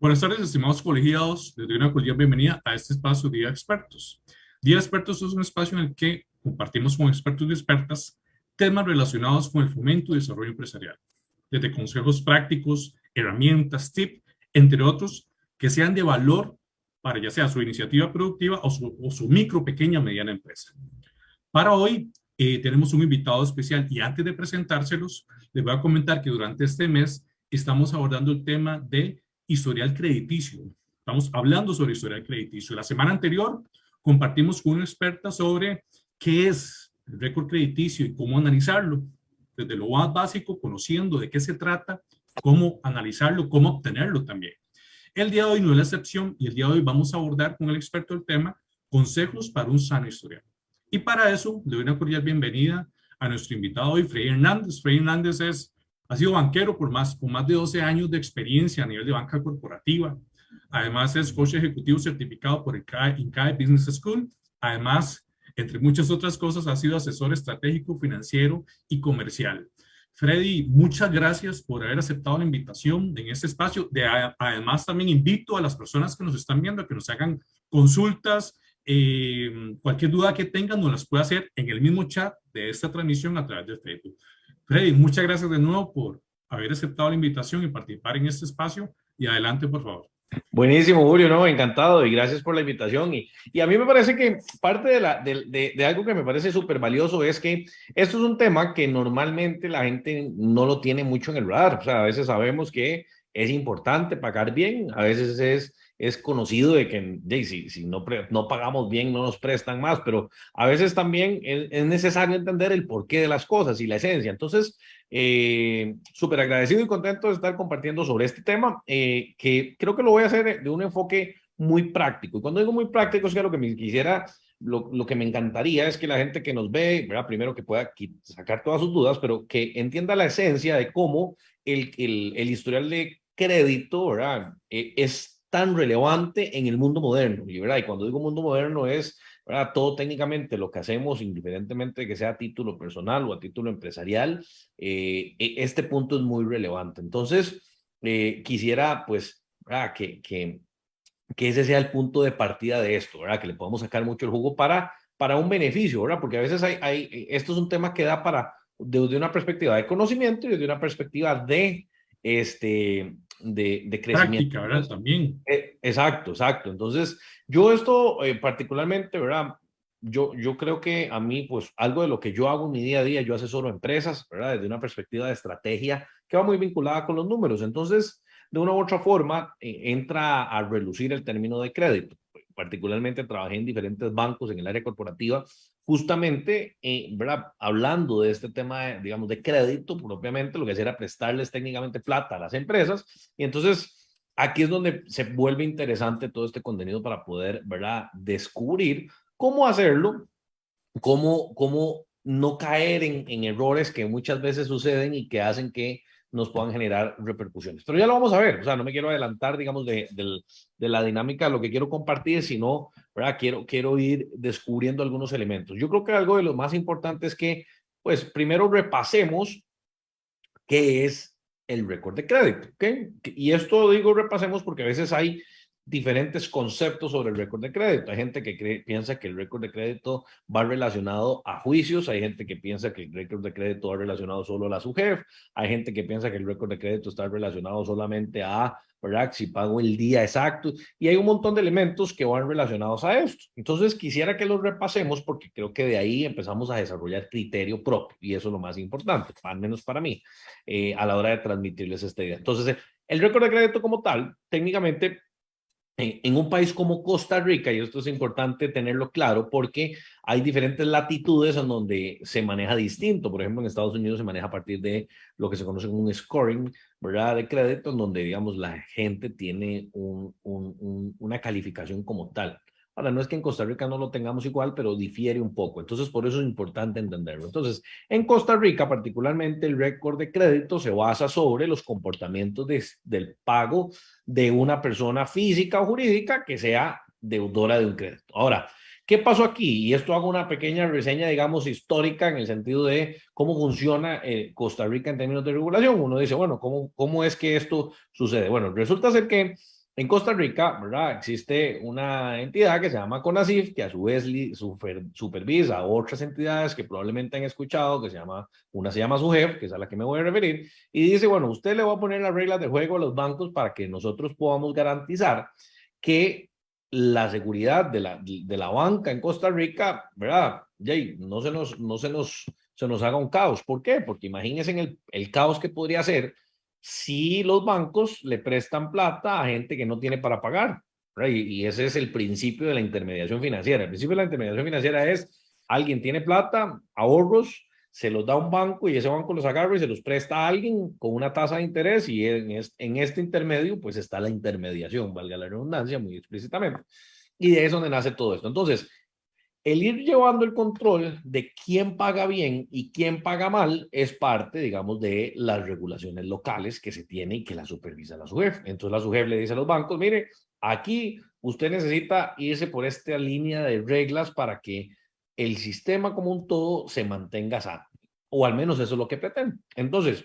Buenas tardes, estimados colegiados. Les doy una cordial bienvenida a este espacio Día de Expertos. Día de Expertos es un espacio en el que compartimos con expertos y expertas temas relacionados con el fomento y desarrollo empresarial, desde consejos prácticos, herramientas, tips, entre otros, que sean de valor para ya sea su iniciativa productiva o su micro, pequeña, mediana empresa. Para hoy tenemos un invitado especial y antes de presentárselos, les voy a comentar que durante este mes estamos abordando el tema de historial crediticio. Estamos hablando sobre historial crediticio. La semana anterior compartimos con una experta sobre qué es el récord crediticio y cómo analizarlo, desde lo más básico, conociendo de qué se trata, cómo analizarlo, cómo obtenerlo también. El día de hoy no es la excepción y el día de hoy vamos a abordar con el experto del tema consejos para un sano historial. Y para eso le doy una cordial bienvenida a nuestro invitado hoy, Freddy Hernández. Freddy Hernández ha sido banquero con más de 12 años de experiencia a nivel de banca corporativa. Además es coach ejecutivo certificado por el INCAE Business School. Además, entre muchas otras cosas, ha sido asesor estratégico, financiero y comercial. Freddy, muchas gracias por haber aceptado la invitación en este espacio. Además, también invito a las personas que nos están viendo a que nos hagan consultas. Cualquier duda que tengan nos las puede hacer en el mismo chat de esta transmisión a través de Facebook. Freddy, muchas gracias de nuevo por haber aceptado la invitación y participar en este espacio. Y adelante, por favor. Buenísimo, Julio, no, encantado y gracias por la invitación. Y a mí me parece que parte de algo que me parece súper valioso es que esto es un tema que normalmente la gente no lo tiene mucho en el radar. O sea, a veces sabemos que es importante pagar bien, a veces es conocido de que si no pagamos bien no nos prestan más, pero a veces también es necesario entender el porqué de las cosas y la esencia. Entonces, súper agradecido y contento de estar compartiendo sobre este tema, que creo que lo voy a hacer de un enfoque muy práctico. Y cuando digo muy práctico, es que lo que me quisiera, lo que me encantaría es que la gente que nos ve, ¿verdad? Primero que pueda sacar todas sus dudas, pero que entienda la esencia de cómo el historial de crédito, ¿verdad? Es tan relevante en el mundo moderno, ¿verdad? Y cuando digo mundo moderno es, ¿verdad? Todo técnicamente lo que hacemos, indiferentemente de que sea a título personal o a título empresarial, este punto es muy relevante. Entonces, quisiera, pues, ¿verdad? Que ese sea el punto de partida de esto, ¿verdad? Que le podamos sacar mucho el jugo para un beneficio, ¿verdad? Porque a veces esto es un tema que da para, desde una perspectiva de conocimiento y desde una perspectiva de crecimiento. Práctica, ¿verdad? También. Exacto, exacto. Entonces, yo esto particularmente, ¿verdad? Yo creo que a mí, pues, algo de lo que yo hago en mi día a día, yo asesoro empresas, ¿verdad? Desde una perspectiva de estrategia que va muy vinculada con los números. Entonces, de una u otra forma, entra a relucir el término de crédito. Particularmente trabajé en diferentes bancos en el área corporativa, justamente, ¿verdad? Hablando de este tema, digamos, de crédito, propiamente, lo que hacía era prestarles técnicamente plata a las empresas. Y entonces, aquí es donde se vuelve interesante todo este contenido para poder, ¿verdad? Descubrir cómo hacerlo, cómo no caer en errores que muchas veces suceden y que hacen que nos puedan generar repercusiones. Pero ya lo vamos a ver, o sea, no me quiero adelantar, digamos, de la dinámica de lo que quiero compartir, sino, ¿verdad? Quiero ir descubriendo algunos elementos. Yo creo que algo de lo más importante es que, pues, primero repasemos qué es el récord de crédito, ¿ok? Y esto digo repasemos porque a veces hay diferentes conceptos sobre el récord de crédito. Hay gente que piensa que el récord de crédito va relacionado a juicios, hay gente que piensa que el récord de crédito va relacionado solo a la SUGEF, hay gente que piensa que el récord de crédito está relacionado solamente a, ¿verdad? Si pago el día exacto, y hay un montón de elementos que van relacionados a esto. Entonces quisiera que los repasemos porque creo que de ahí empezamos a desarrollar criterio propio, y eso es lo más importante, al menos para mí, a la hora de transmitirles esta idea. Entonces, el récord de crédito como tal, técnicamente, en un país como Costa Rica, y esto es importante tenerlo claro porque hay diferentes latitudes en donde se maneja distinto. Por ejemplo, en Estados Unidos se maneja a partir de lo que se conoce como un scoring, ¿verdad? De crédito, en donde, digamos, la gente tiene una calificación como tal. Ahora, no es que en Costa Rica no lo tengamos igual, pero difiere un poco. Entonces, por eso es importante entenderlo. Entonces, en Costa Rica, particularmente, el récord de crédito se basa sobre los comportamientos del pago de una persona física o jurídica que sea deudora de un crédito. Ahora, ¿qué pasó aquí? Y esto hago una pequeña reseña, digamos, histórica en el sentido de cómo funciona Costa Rica en términos de regulación. Uno dice, bueno, ¿cómo es que esto sucede? Bueno, resulta ser que En Costa Rica, ¿verdad? Existe una entidad que se llama CONACYF, que a su vez supervisa a otras entidades que probablemente han escuchado, una se llama SUGEF, que es a la que me voy a referir, y dice, bueno, usted le va a poner las reglas de juego a los bancos para que nosotros podamos garantizar que la seguridad de la banca en Costa Rica, ¿verdad? Jay, se nos haga un caos. ¿Por qué? Porque imagínense en el caos que podría ser si los bancos le prestan plata a gente que no tiene para pagar. Y ese es el principio de la intermediación financiera. El principio de la intermediación financiera es, alguien tiene plata, ahorros, se los da a un banco y ese banco los agarra y se los presta a alguien con una tasa de interés y en este intermedio pues está la intermediación, valga la redundancia muy explícitamente. Y de eso es donde nace todo esto. Entonces, el ir llevando el control de quién paga bien y quién paga mal es parte, digamos, de las regulaciones locales que se tiene y que la supervisa la SUGEF. Entonces la SUGEF le dice a los bancos, mire, aquí usted necesita irse por esta línea de reglas para que el sistema como un todo se mantenga sano, o al menos eso es lo que pretende. Entonces,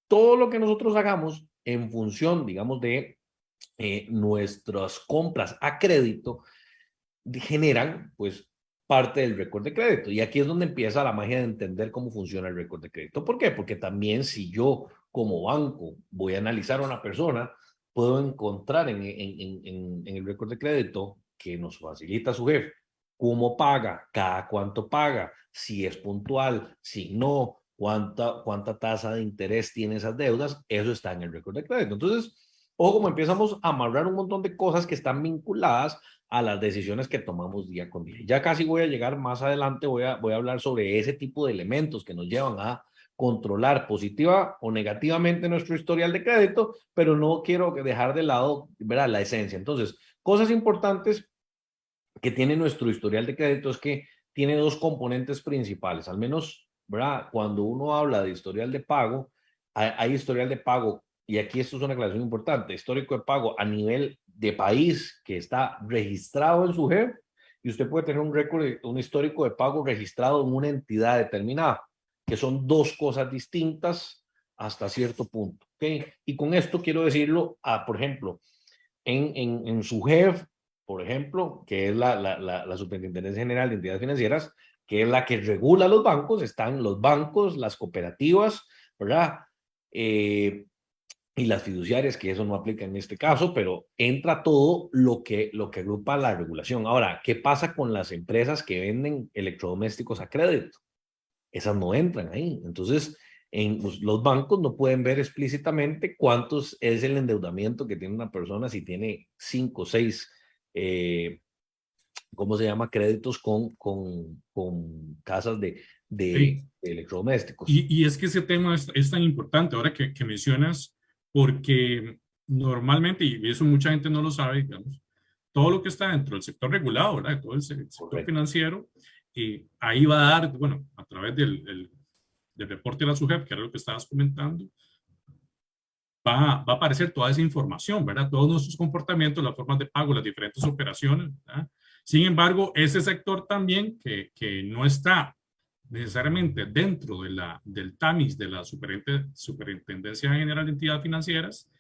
todo lo que nosotros hagamos en función, digamos, de nuestras compras a crédito, generan pues parte del récord de crédito. Y aquí es donde empieza la magia de entender cómo funciona el récord de crédito. ¿Por qué? Porque también si yo como banco voy a analizar a una persona, puedo encontrar en el récord de crédito que nos facilita su jefe cómo paga, cada cuánto paga, si es puntual, si no, cuánta tasa de interés tiene esas deudas, eso está en el récord de crédito. Entonces, o como empezamos a amarrar un montón de cosas que están vinculadas a las decisiones que tomamos día con día. Ya casi voy a llegar más adelante, voy a hablar sobre ese tipo de elementos que nos llevan a controlar positiva o negativamente nuestro historial de crédito, pero no quiero dejar de lado, ¿verdad?, la esencia. Entonces, cosas importantes que tiene nuestro historial de crédito es que tiene dos componentes principales, al menos, ¿verdad? Cuando uno habla de historial de pago, hay historial de pago, y aquí esto es una aclaración importante, histórico de pago a nivel de país que está registrado en su JEP, y usted puede tener un récord, un histórico de pago registrado en una entidad determinada, que son dos cosas distintas hasta cierto punto, ¿ok? Y con esto quiero decirlo, por ejemplo, en su JEF, por ejemplo, que es la Superintendencia General de Entidades Financieras, que es la que regula los bancos, están los bancos, las cooperativas, ¿verdad? Y las fiduciarias, que eso no aplica en este caso, pero entra todo lo que agrupa la regulación. Ahora, ¿qué pasa con las empresas que venden electrodomésticos a crédito? Esas no entran ahí. Entonces, los bancos no pueden ver explícitamente cuántos es el endeudamiento que tiene una persona si tiene 5 o 6, ¿cómo se llama? Créditos con casas Sí. de electrodomésticos. Y es que ese tema es tan importante ahora que mencionas, porque normalmente, y eso mucha gente no lo sabe, digamos, todo lo que está dentro del sector regulado, ¿verdad? Todo el sector Correcto. financiero, ahí va a dar, bueno, a través del reporte de la SUGEP, que era lo que estabas comentando, va a aparecer toda esa información, ¿verdad? Todos nuestros comportamientos, las formas de pago, las diferentes operaciones, ¿verdad? Sin embargo, ese sector también que no está necesariamente dentro del TAMIS de la Superintendencia General de Entidades Financieras,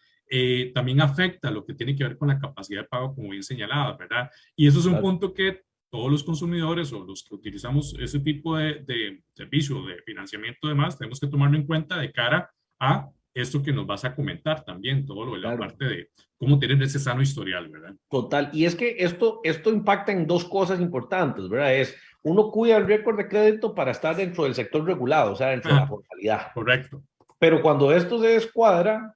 también afecta lo que tiene que ver con la capacidad de pago, como bien señalada, ¿verdad? Y eso es un Claro. punto que todos los consumidores o los que utilizamos ese tipo de servicio, de financiamiento, demás, tenemos que tomarlo en cuenta de cara a esto que nos vas a comentar también, todo lo de la Claro. parte de cómo tener ese sano historial, ¿verdad? Total. Y es que esto impacta en dos cosas importantes, ¿verdad? Es, uno cuida el récord de crédito para estar dentro del sector regulado, o sea, dentro de la Ah, formalidad. correcto. Pero cuando esto se descuadra,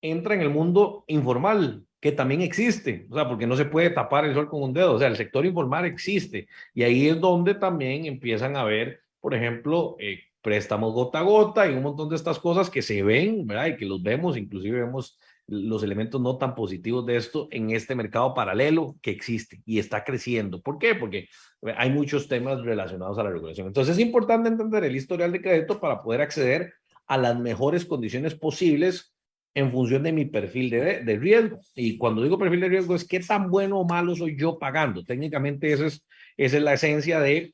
entra en el mundo informal, que también existe, o sea, porque no se puede tapar el sol con un dedo, o sea, el sector informal existe. Y ahí es donde también empiezan a ver, por ejemplo, préstamos gota a gota y un montón de estas cosas que se ven, ¿verdad? Y que los vemos, inclusive vemos los elementos no tan positivos de esto en este mercado paralelo que existe y está creciendo. ¿Por qué? Porque hay muchos temas relacionados a la regulación. Entonces es importante entender el historial de crédito para poder acceder a las mejores condiciones posibles en función de mi perfil de riesgo. Y cuando digo perfil de riesgo es qué tan bueno o malo soy yo pagando. Técnicamente esa es la esencia de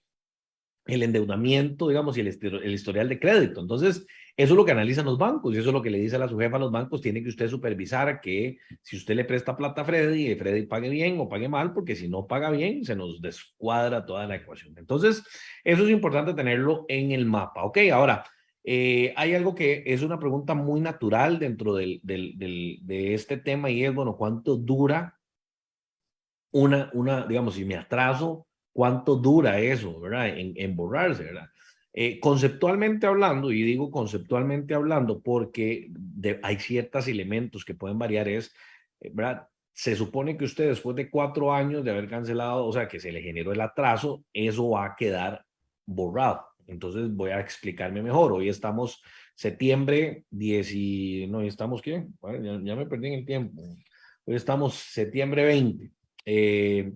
el endeudamiento, digamos, y el historial de crédito. Entonces, Eso es lo que analizan los bancos y eso es lo que le dice a su jefa a los bancos, tiene que usted supervisar que si usted le presta plata a Freddy, Freddy pague bien o pague mal, porque si no paga bien, se nos descuadra toda la ecuación. Entonces, eso es importante tenerlo en el mapa, ¿ok? Ahora, hay algo que es una pregunta muy natural dentro de este tema y es, bueno, ¿cuánto dura digamos, si me atraso, cuánto dura eso, ¿verdad? En borrarse, ¿verdad? Conceptualmente hablando, y digo conceptualmente hablando porque hay ciertos elementos que pueden variar, ¿verdad? Se supone que usted después de 4 años de haber cancelado, o sea, que se le generó el atraso, eso va a quedar borrado. Entonces voy a explicarme mejor. Hoy estamos septiembre 10 y... No, hoy estamos, ¿qué? Bueno, ya me perdí en el tiempo. Hoy estamos septiembre 20. Eh,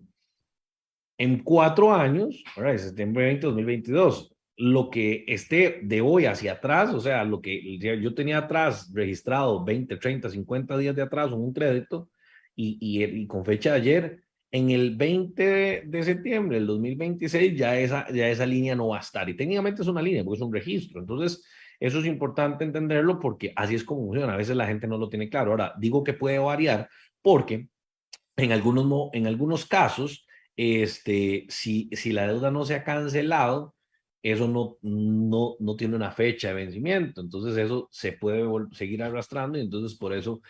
en 4 años, ¿verdad? Septiembre 20, 2022, lo que esté de hoy hacia atrás, o sea, lo que yo tenía atrás registrado 20, 30, 50 días de atraso en un crédito y con fecha de ayer, en el 20 de septiembre del 2026 ya esa línea no va a estar. Y técnicamente es una línea porque es un registro. Entonces, eso es importante entenderlo porque así es como funciona. A veces la gente no lo tiene claro. Ahora, digo que puede variar porque en algunos casos, si la deuda no se ha cancelado, eso no tiene una fecha de vencimiento. Entonces eso se puede seguir arrastrando y entonces por eso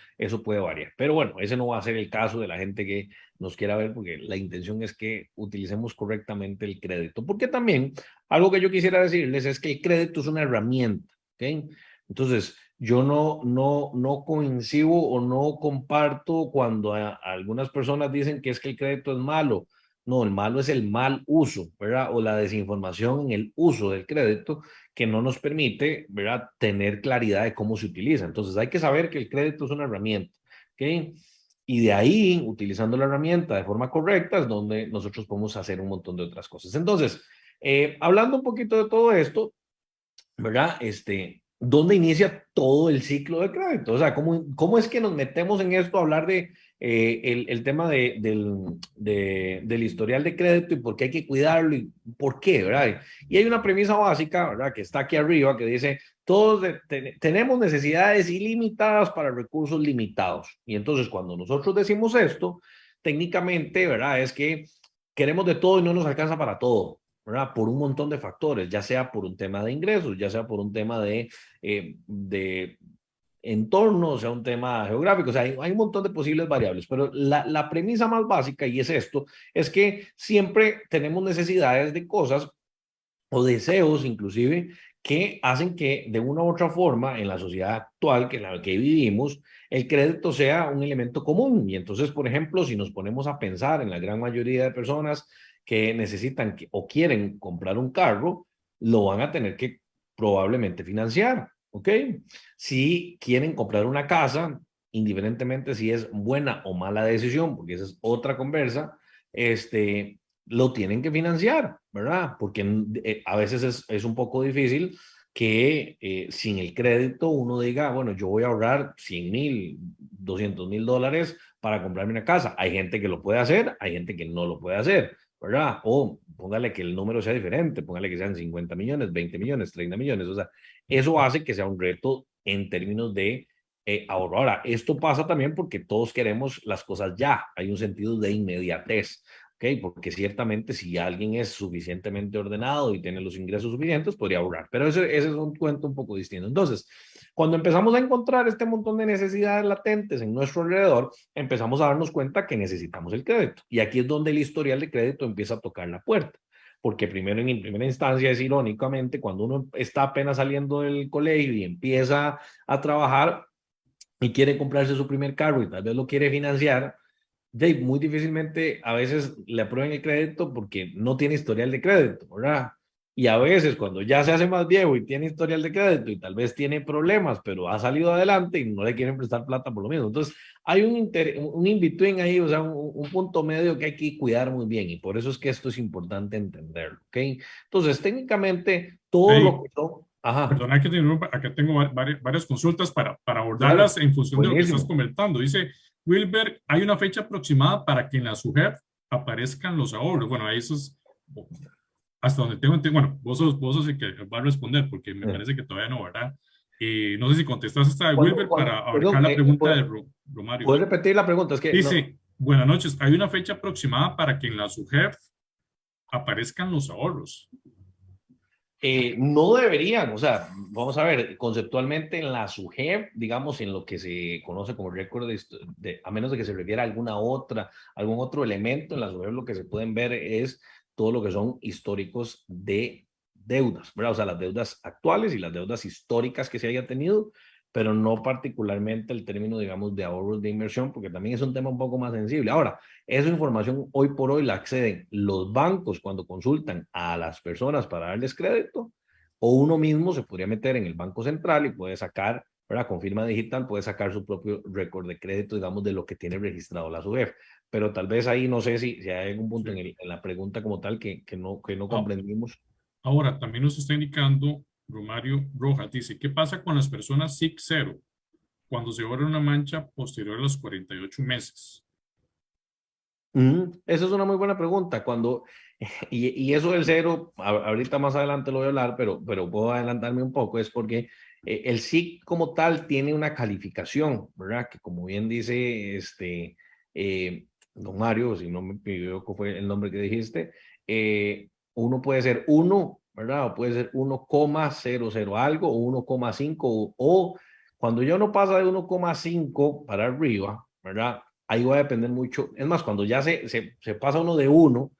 puede variar. Pero bueno, ese no va a ser el caso de la gente que nos quiera ver porque la intención es que utilicemos correctamente el crédito. Porque también algo que yo quisiera decirles es que el crédito es una herramienta, ¿ok? Entonces, yo no coincido o no comparto cuando algunas personas dicen que es que el crédito es malo. No, el malo es el mal uso, ¿verdad? O la desinformación en el uso del crédito que no nos permite, ¿verdad? Tener claridad de cómo se utiliza. Entonces hay que saber que el crédito es una herramienta, ¿ok? Y de ahí, utilizando la herramienta de forma correcta, es donde nosotros podemos hacer un montón de otras cosas. Entonces, hablando un poquito de todo esto, ¿verdad? ¿Dónde inicia todo el ciclo de crédito? O sea, ¿cómo es que nos metemos en esto a hablar de el tema del historial de crédito y por qué hay que cuidarlo y por qué, ¿verdad? Y hay una premisa básica, ¿verdad? Que está aquí arriba que dice, todos tenemos necesidades ilimitadas para recursos limitados. Y entonces cuando nosotros decimos esto, técnicamente, ¿verdad? Es que queremos de todo y no nos alcanza para todo. ¿Verdad? Por un montón de factores, ya sea por un tema de ingresos, ya sea por un tema de entorno, o sea, un tema geográfico, o sea, hay un montón de posibles variables, pero la premisa más básica, y es esto, es que siempre tenemos necesidades de cosas o deseos inclusive que hacen que de una u otra forma en la sociedad actual que en la que vivimos, el crédito sea un elemento común. Y entonces, por ejemplo, si nos ponemos a pensar en la gran mayoría de personas que necesitan o quieren comprar un carro, lo van a tener que probablemente financiar, ¿ok? Si quieren comprar una casa, indiferentemente si es buena o mala decisión, porque esa es otra conversa, lo tienen que financiar, ¿verdad? Porque a veces es un poco difícil que sin el crédito uno diga, bueno, yo voy a ahorrar 100,000, 200,000 dólares para comprarme una casa. Hay gente que lo puede hacer, hay gente que no lo puede hacer, ¿verdad? O póngale que el número sea diferente, póngale que sean 50 millones, 20 millones, 30 millones. O sea, eso hace que sea un reto en términos de ahorro. Ahora, esto pasa también porque todos queremos las cosas ya. Hay un sentido de inmediatez. ¿Ok? Porque ciertamente si alguien es suficientemente ordenado y tiene los ingresos suficientes, podría ahorrar. Pero ese es un cuento un poco distinto. Entonces, cuando empezamos a encontrar este montón de necesidades latentes en nuestro alrededor, empezamos a darnos cuenta que necesitamos el crédito. Y aquí es donde el historial de crédito empieza a tocar la puerta. Porque primero, en primera instancia, es irónicamente, cuando uno está apenas saliendo del colegio y empieza a trabajar y quiere comprarse su primer carro y tal vez lo quiere financiar, Dave, muy difícilmente a veces le aprueben el crédito porque no tiene historial de crédito, ¿verdad? Y a veces cuando ya se hace más viejo y tiene historial de crédito y tal vez tiene problemas, pero ha salido adelante y no le quieren prestar plata por lo mismo. Entonces, hay un in-between ahí, o sea, un punto medio que hay que cuidar muy bien y por eso es que esto es importante entenderlo, ¿ok? Entonces, técnicamente, todo lo Hey, que son... Ajá, perdona que te interrumpa, acá tengo varias consultas para claro, abordarlas en función de lo que estás buenísimo. comentando. Dice Wilber, ¿hay una fecha aproximada para que en la SUGEP aparezcan los ahorros? Bueno, eso es hasta donde tengo, bueno, vos sos el que va a responder porque me Eh, parece que todavía no, ¿verdad? No sé si contestas esta de Wilber para abarcar Perdón, la pregunta de Romario. ¿puedes repetir la pregunta? Es que no. Dice, buenas noches, ¿hay una fecha aproximada para que en la SUGEF aparezcan los ahorros? No deberían, o sea, vamos a ver, conceptualmente en la SUGEP, digamos, en lo que se conoce como récord a menos de que se refiera a algún otro elemento, en la SUGEP lo que se pueden ver es todo lo que son históricos de deudas, ¿verdad? O sea, las deudas actuales y las deudas históricas que se haya tenido, pero no particularmente el término, digamos, de ahorros de inversión, porque también es un tema un poco más sensible. Ahora, esa información hoy por hoy la acceden los bancos cuando consultan a las personas para darles crédito, o uno mismo se podría meter en el Banco Central y puede sacar, ¿verdad? Con firma digital puede sacar su propio récord de crédito, digamos, de lo que tiene registrado la SUGEF. Pero tal vez ahí no sé si hay algún punto Sí. en la pregunta como tal que no Ah, comprendimos. ahora, también nos está indicando Romario Rojas, dice, ¿qué pasa con las personas SIC 0 cuando se abre una mancha posterior a los 48 meses? Esa es una muy buena pregunta. Y eso del cero, ahorita más adelante lo voy a hablar, pero puedo adelantarme un poco, es porque el SIC como tal tiene una calificación, ¿verdad? Que como bien dice don Mario, si no me pidió cuál fue el nombre que dijiste, uno puede ser uno, ¿verdad? O puede ser 1,00 algo, o 1,5, o cuando ya uno pasa de 1,5 para arriba, ¿verdad? Ahí va a depender mucho. Es más, cuando ya se pasa uno de uno,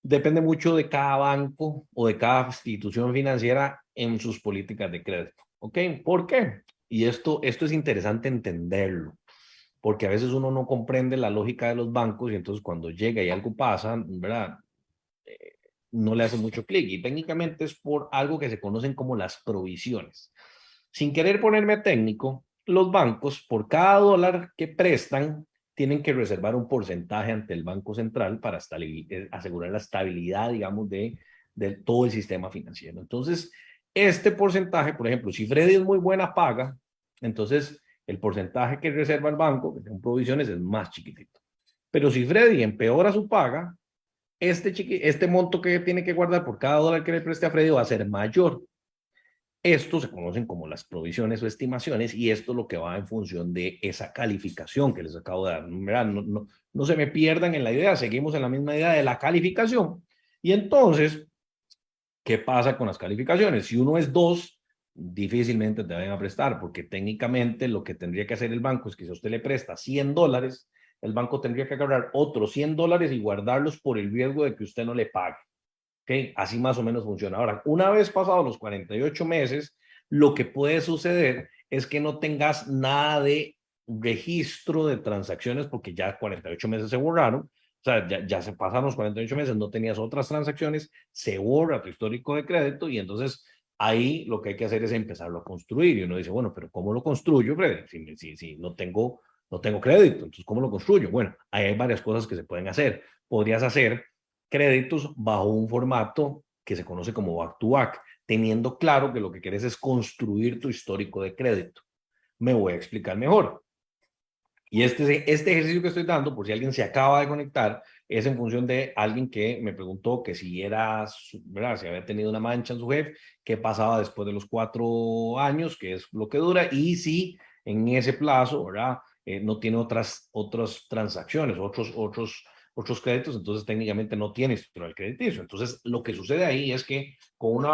depende mucho de cada banco o de cada institución financiera en sus políticas de crédito. ¿Ok? ¿Por qué? Y esto es interesante entenderlo, porque a veces uno no comprende la lógica de los bancos y entonces cuando llega y algo pasa, ¿verdad? No le hace mucho clic. Y técnicamente es por algo que se conocen como las provisiones. Sin querer ponerme técnico, los bancos, por cada dólar que prestan, tienen que reservar un porcentaje ante el Banco Central para asegurar la estabilidad, digamos, de todo el sistema financiero. Entonces, este porcentaje, por ejemplo, si Freddy es muy buena paga, entonces el porcentaje que reserva el banco, que son provisiones, es más chiquitito. Pero si Freddy empeora su paga, este monto que tiene que guardar por cada dólar que le preste a Freddy va a ser mayor. Esto se conocen como las provisiones o estimaciones y esto es lo que va en función de esa calificación que les acabo de dar. No se me pierdan en la idea, seguimos en la misma idea de la calificación. Y entonces, ¿qué pasa con las calificaciones? Si uno es 2, difícilmente te vayan a prestar, porque técnicamente lo que tendría que hacer el banco es que si usted le presta $100, el banco tendría que agarrar otros $100 y guardarlos por el riesgo de que usted no le pague. ¿Okay? Así más o menos funciona. Ahora, una vez pasados los 48 meses, lo que puede suceder es que no tengas nada de registro de transacciones porque ya 48 meses se borraron. O sea, ya se pasaron los 48 meses, no tenías otras transacciones, se borra tu histórico de crédito y entonces ahí lo que hay que hacer es empezarlo a construir. Y uno dice, bueno, pero ¿cómo lo construyo, Freddy? Si no tengo crédito, entonces ¿cómo lo construyo? Bueno, ahí hay varias cosas que se pueden hacer. Podrías hacer créditos bajo un formato que se conoce como back-to-back, teniendo claro que lo que quieres es construir tu histórico de crédito. Me voy a explicar mejor. Y este ejercicio que estoy dando, por si alguien se acaba de conectar, es en función de alguien que me preguntó que si era, ¿verdad? Si había tenido una mancha en su jefe, qué pasaba después de los 4 años, que es lo que dura, y si en ese plazo, ¿verdad? No tiene otras transacciones, otros créditos, entonces técnicamente no tiene historial crediticio. Entonces, lo que sucede ahí es que con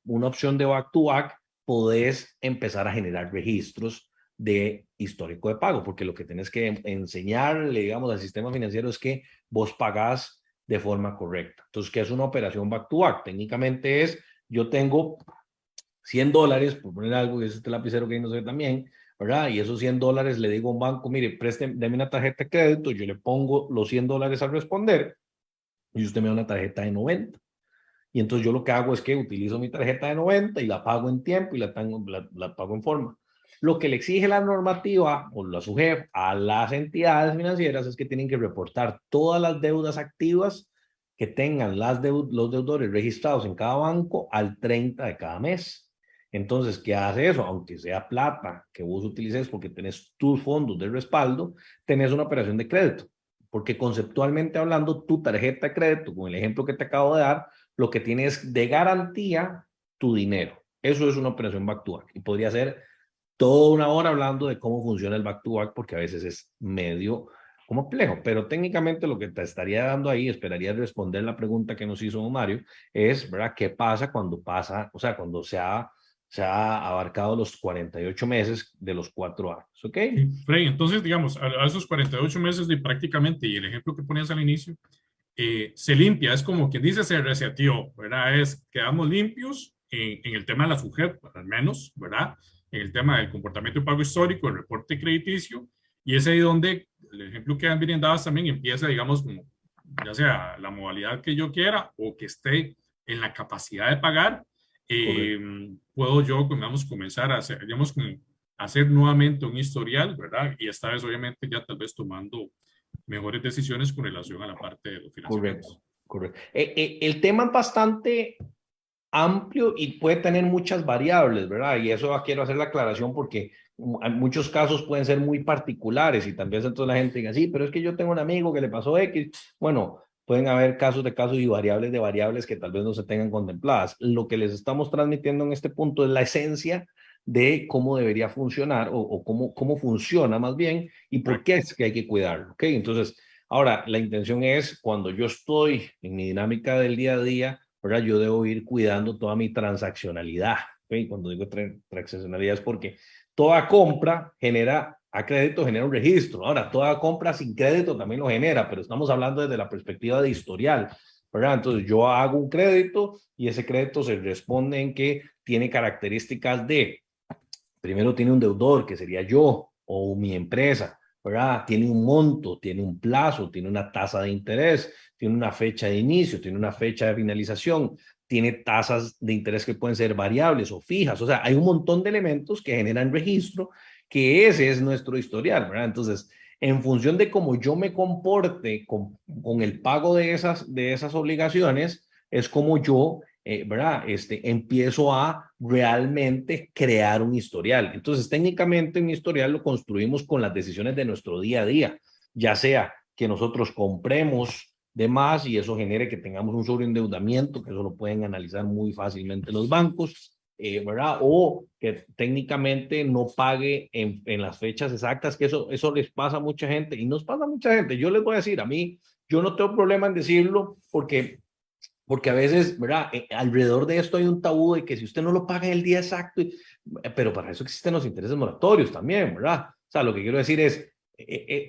una opción de back-to-back, podés empezar a generar registros de histórico de pago, porque lo que tienes que enseñarle, digamos, al sistema financiero es que vos pagás de forma correcta. Entonces, ¿qué es una operación back-to-back? Técnicamente es, yo tengo $100, por poner algo, y es este lapicero que no sé también, ¿verdad? Y esos $100 le digo a un banco, mire, deme una tarjeta de crédito, yo le pongo los $100 al responder y usted me da una tarjeta de 90. Y entonces yo lo que hago es que utilizo mi tarjeta de 90 y la pago en tiempo y la pago en forma. Lo que le exige la normativa o la SUGEF a las entidades financieras es que tienen que reportar todas las deudas activas que tengan los deudores registrados en cada banco al 30 de cada mes. Entonces, ¿qué hace eso? Aunque sea plata que vos utilices porque tenés tus fondos de respaldo, tenés una operación de crédito. Porque conceptualmente hablando, tu tarjeta de crédito, con el ejemplo que te acabo de dar, lo que tiene es de garantía tu dinero. Eso es una operación back-to-back y podría ser toda una hora hablando de cómo funciona el back-to-back porque a veces es medio complejo, pero técnicamente lo que te estaría dando ahí, esperaría responder la pregunta que nos hizo Mario, es, ¿verdad? ¿Qué pasa, o sea, cuando se ha abarcado los 48 meses de los 4 años, ¿ok? Sí, Frey, entonces, digamos, a esos 48 meses de prácticamente, y el ejemplo que ponías al inicio, se limpia, es como quien dice se reseteó, ¿verdad? Quedamos limpios en el tema de la FUGEP, al menos, ¿verdad? En el tema del comportamiento de pago histórico, el reporte crediticio, y es ahí donde el ejemplo que han brindado también empieza, digamos, como ya sea la modalidad que yo quiera o que esté en la capacidad de pagar, Correcto. puedo yo, digamos, comenzar a hacer, digamos, como hacer nuevamente un historial, ¿verdad? Y esta vez, obviamente, ya tal vez tomando mejores decisiones con relación a la parte de los Correcto, financiamientos. correcto. El tema es bastante amplio y puede tener muchas variables, ¿verdad? Y eso quiero hacer la aclaración porque en muchos casos pueden ser muy particulares y tal vez entonces la gente diga, sí, pero es que yo tengo un amigo que le pasó X. Bueno, pueden haber casos de casos y variables de variables que tal vez no se tengan contempladas. Lo que les estamos transmitiendo en este punto es la esencia de cómo debería funcionar o cómo funciona más bien y por qué Correcto. es que hay que cuidarlo, ¿ok? Entonces, ahora, la intención es cuando yo estoy en mi dinámica del día a día, ¿verdad? Yo debo ir cuidando toda mi transaccionalidad. ¿Okay? Cuando digo transaccionalidad es porque toda compra genera, a crédito genera un registro. Ahora, toda compra sin crédito también lo genera, pero estamos hablando desde la perspectiva de historial, ¿verdad? Entonces yo hago un crédito y ese crédito se responde en que tiene características de, primero tiene un deudor, que sería yo o mi empresa, ¿verdad? Tiene un monto, tiene un plazo, tiene una tasa de interés, tiene una fecha de inicio, tiene una fecha de finalización, tiene tasas de interés que pueden ser variables o fijas. O sea, hay un montón de elementos que generan registro, que ese es nuestro historial, ¿verdad? Entonces, en función de cómo yo me comporte con el pago de esas obligaciones, es como yo ¿verdad? Empiezo a realmente crear un historial. Entonces, técnicamente un historial lo construimos con las decisiones de nuestro día a día, ya sea que nosotros compremos de más y eso genere que tengamos un sobreendeudamiento, que eso lo pueden analizar muy fácilmente los bancos, ¿verdad? O que técnicamente no pague en las fechas exactas, que eso les pasa a mucha gente y nos pasa a mucha gente. Yo les voy a decir, a mí, yo no tengo problema en decirlo porque a veces, ¿verdad? Alrededor de esto hay un tabú de que si usted no lo paga en el día exacto, pero para eso existen los intereses moratorios también, ¿verdad? O sea, lo que quiero decir es,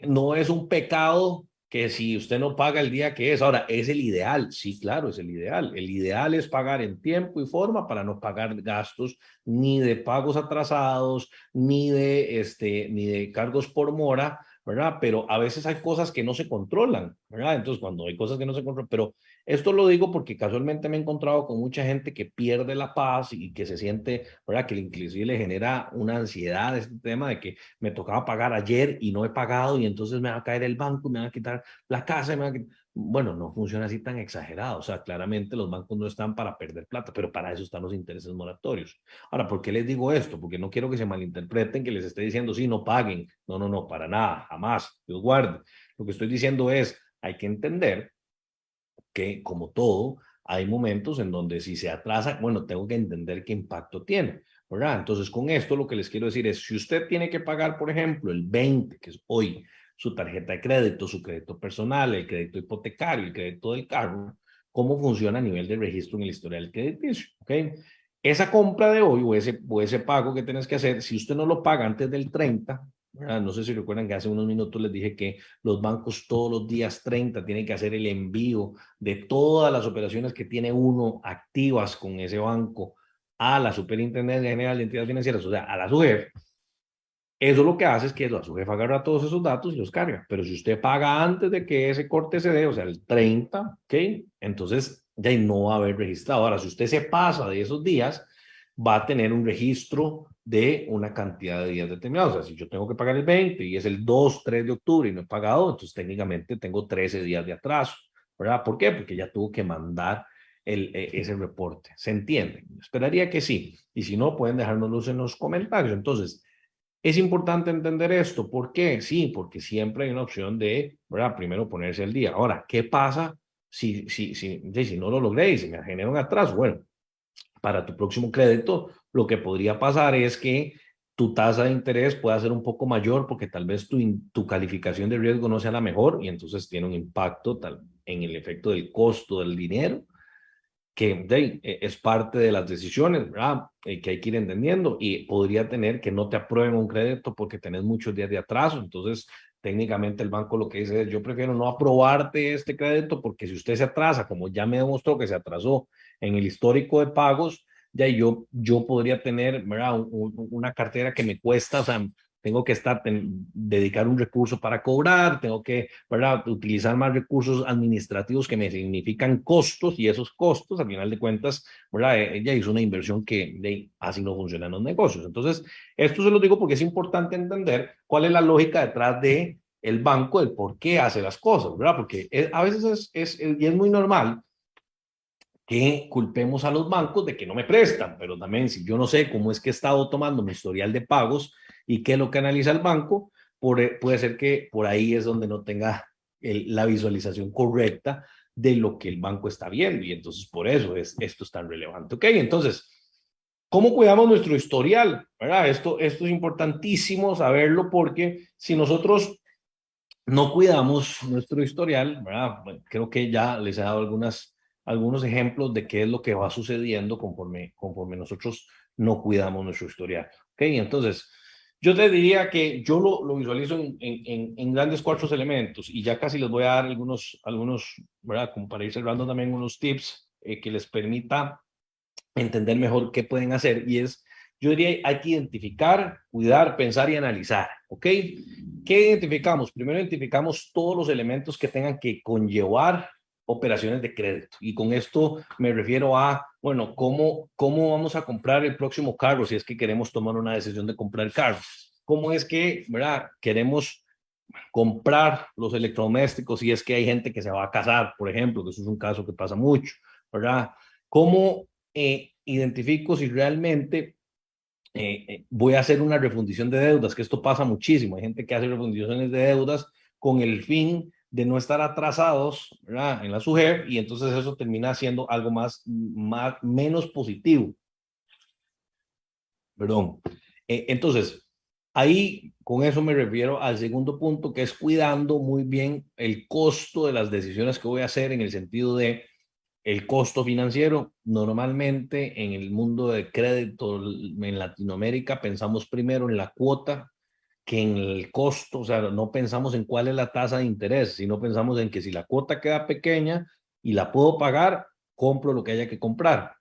no es un pecado que si usted no paga el día que es. Ahora, ¿es el ideal? Sí, claro, es el ideal. El ideal es pagar en tiempo y forma para no pagar gastos ni de pagos atrasados, ni de cargos por mora, ¿verdad? Pero a veces hay cosas que no se controlan, ¿verdad? Entonces, cuando hay cosas que no se controlan, pero esto lo digo porque casualmente me he encontrado con mucha gente que pierde la paz y que se siente, ¿verdad? Que inclusive le genera una ansiedad este tema de que me tocaba pagar ayer y no he pagado y entonces me va a caer el banco, me va a quitar la casa, Bueno, no funciona así tan exagerado. O sea, claramente los bancos no están para perder plata, pero para eso están los intereses moratorios. Ahora, ¿por qué les digo esto? Porque no quiero que se malinterpreten que les esté diciendo, sí, no paguen. No, no, no, para nada, jamás. Dios guarde. Lo que estoy diciendo es, hay que entender que, como todo, hay momentos en donde si se atrasa, bueno, tengo que entender qué impacto tiene, ¿verdad? Entonces, con esto lo que les quiero decir es, si usted tiene que pagar, por ejemplo, el 20, que es hoy, su tarjeta de crédito, su crédito personal, el crédito hipotecario, el crédito del carro, ¿cómo funciona a nivel de registro en el historial crediticio? ¿Ok? Esa compra de hoy o ese pago que tienes que hacer, si usted no lo paga antes del 30, ¿verdad? No sé si recuerdan que hace unos minutos les dije que los bancos todos los días 30 tienen que hacer el envío de todas las operaciones que tiene uno activas con ese banco a la Superintendencia General de Entidades Financieras, o sea, a la SUGEF. Eso lo que hace es que la SUGEF agarra todos esos datos y los carga. Pero si usted paga antes de que ese corte se dé, o sea, el 30, ¿ok? Entonces ya no va a haber registrado. Ahora, si usted se pasa de esos días, va a tener un registro de una cantidad de días determinados. O sea, si yo tengo que pagar el 20 y es el 2, 3 de octubre y no he pagado, entonces técnicamente tengo 13 días de atraso, ¿verdad? ¿Por qué? Porque ya tuvo que mandar ese reporte. ¿Se entiende? Esperaría que sí. Y si no, pueden dejárnoslo en los comentarios. Entonces, es importante entender esto. ¿Por qué? Sí, porque siempre hay una opción de, ¿verdad? Primero ponerse al día. Ahora, ¿qué pasa si no lo logré y se me genera un atraso? Bueno, para tu próximo crédito, lo que podría pasar es que tu tasa de interés pueda ser un poco mayor porque tal vez tu calificación de riesgo no sea la mejor y entonces tiene un impacto en el efecto del costo del dinero que es parte de las decisiones, ¿verdad? Que hay que ir entendiendo y podría tener que no te aprueben un crédito porque tenés muchos días de atraso. Entonces, técnicamente el banco lo que dice es, yo prefiero no aprobarte este crédito porque si usted se atrasa, como ya me demostró que se atrasó en el histórico de pagos, ya yo podría tener, ¿verdad? Una cartera que me cuesta, o sea, tengo que dedicar un recurso para cobrar, tengo que, ¿verdad?, utilizar más recursos administrativos que me significan costos y esos costos, al final de cuentas, ¿verdad?, ella hizo una inversión que así no funcionan los negocios. Entonces, esto se lo digo porque es importante entender cuál es la lógica detrás de el banco, el por qué hace las cosas, ¿verdad? Porque a veces y es muy normal que culpemos a los bancos de que no me prestan, pero también si yo no sé cómo es que he estado tomando mi historial de pagos y qué es lo que analiza el banco, puede ser que por ahí es donde no tenga la visualización correcta de lo que el banco está viendo y entonces por eso esto es tan relevante. Ok, entonces, ¿cómo cuidamos nuestro historial? ¿Verdad? Esto es importantísimo saberlo porque si nosotros no cuidamos nuestro historial, ¿verdad? Bueno, creo que ya les he dado algunos ejemplos de qué es lo que va sucediendo conforme nosotros no cuidamos nuestro historial. ¿Ok? Entonces, yo te diría que yo lo visualizo en grandes cuatro elementos y ya casi les voy a dar algunos, ¿verdad? Como para ir cerrando también unos tips que les permita entender mejor qué pueden hacer y yo diría, hay que identificar, cuidar, pensar y analizar, ¿ok? ¿Qué identificamos? Primero identificamos todos los elementos que tengan que conllevar operaciones de crédito. Y con esto me refiero a, bueno, ¿cómo vamos a comprar el próximo carro si es que queremos tomar una decisión de comprar carro? ¿Cómo es que, verdad, queremos comprar los electrodomésticos si es que hay gente que se va a casar, por ejemplo, que eso es un caso que pasa mucho, ¿verdad? ¿Cómo identifico si realmente voy a hacer una refundición de deudas? Que esto pasa muchísimo. Hay gente que hace refundiciones de deudas con el fin de no estar atrasados, ¿verdad?, en la SUGEF y entonces eso termina siendo algo menos positivo. Perdón. Entonces, ahí con eso me refiero al segundo punto, que es cuidando muy bien el costo de las decisiones que voy a hacer en el sentido de el costo financiero. Normalmente en el mundo de crédito en Latinoamérica pensamos primero en la cuota que en el costo, o sea, no pensamos en cuál es la tasa de interés, sino pensamos en que si la cuota queda pequeña y la puedo pagar, compro lo que haya que comprar.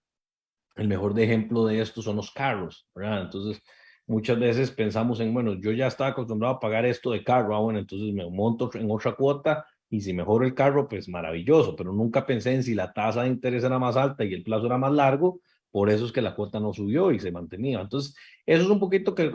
El mejor ejemplo de esto son los carros, ¿verdad? Entonces, muchas veces pensamos en, bueno, yo ya estaba acostumbrado a pagar esto de carro, bueno, entonces me monto en otra cuota y si mejora el carro, pues maravilloso, pero nunca pensé en si la tasa de interés era más alta y el plazo era más largo, por eso es que la cuota no subió y se mantenía. Entonces, eso es un poquito que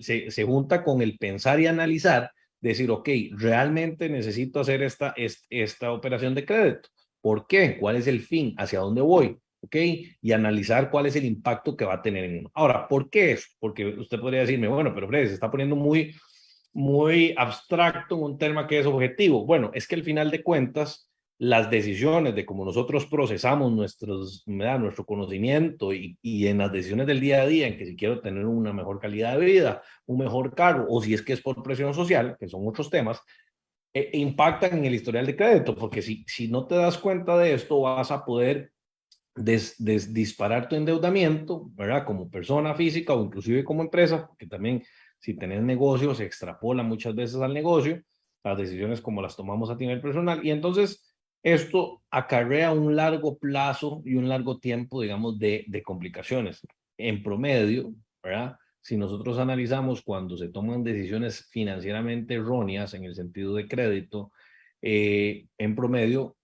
se junta con el pensar y analizar, decir, ok, realmente necesito hacer esta operación de crédito. ¿Por qué? ¿Cuál es el fin? ¿Hacia dónde voy? ¿Ok? Y analizar cuál es el impacto que va a tener en uno. Ahora, ¿por qué eso? Porque usted podría decirme, bueno, pero Fred, se está poniendo muy abstracto en un tema que es objetivo. Bueno, es que al final de cuentas, las decisiones de cómo nosotros procesamos nuestro conocimiento y en las decisiones del día a día, en que si quiero tener una mejor calidad de vida, un mejor cargo, o si es que es por presión social, que son otros temas, impactan en el historial de crédito, porque si no te das cuenta de esto, vas a poder disparar tu endeudamiento, ¿verdad? Como persona física o inclusive como empresa, porque también si tenés negocio se extrapola muchas veces al negocio, las decisiones como las tomamos a nivel personal y entonces esto acarrea un largo plazo y un largo tiempo, digamos, de complicaciones. En promedio, ¿verdad? Si nosotros analizamos cuando se toman decisiones financieramente erróneas en el sentido de crédito, en promedio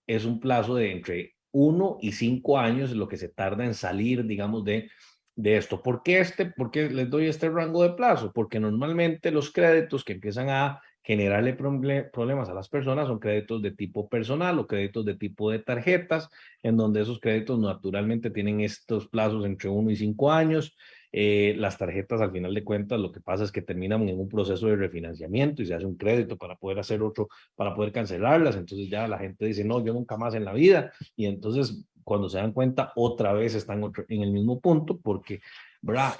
es un plazo de entre 1 y 5 años lo que se tarda en salir, digamos, de esto. ¿Por qué les doy este rango de plazo? Porque normalmente los créditos que empiezan a generarle problemas a las personas son créditos de tipo personal o créditos de tipo de tarjetas, en donde esos créditos naturalmente tienen estos plazos entre 1 y 5 años. Las tarjetas al final de cuentas lo que pasa es que terminan en un proceso de refinanciamiento y se hace un crédito para poder hacer otro, para poder cancelarlas. Entonces ya la gente dice, no, yo nunca más en la vida. Y entonces cuando se dan cuenta, otra vez están en el mismo punto, porque, ¿verdad?